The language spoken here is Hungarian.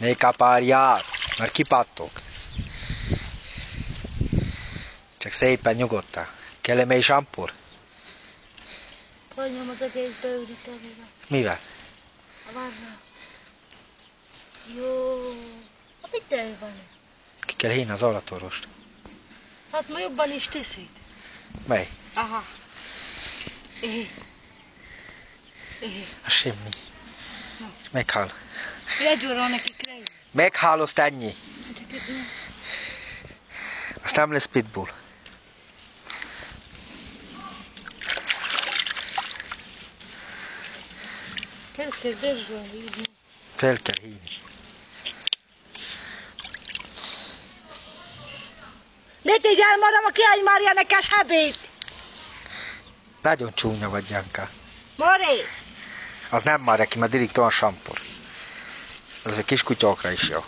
Ne kapárjál, mert kipattog. Csak szépen nyugodtan. Kell-e még sampúr? Hagyjam az egészbe őríteni. Mivel? Várjál. Jó. Hát mit van? Ki kell hívni az állatorvost. Hát ma jobban is teszed. Mely? Aha. Az semmi. Meghal. Legyúrol neki krejt. Meghal, azt ennyi. Azt nem lesz pitbull. Fel kell hívni. Fel kell hívni. Ne tegyél maradva ki, hogy Mária nekes hebét! Nagyon csúnya vagy, Janka. Mari! Az nem már neki, mert direkt olyan sampúr. Az a kiskutyákra is jó.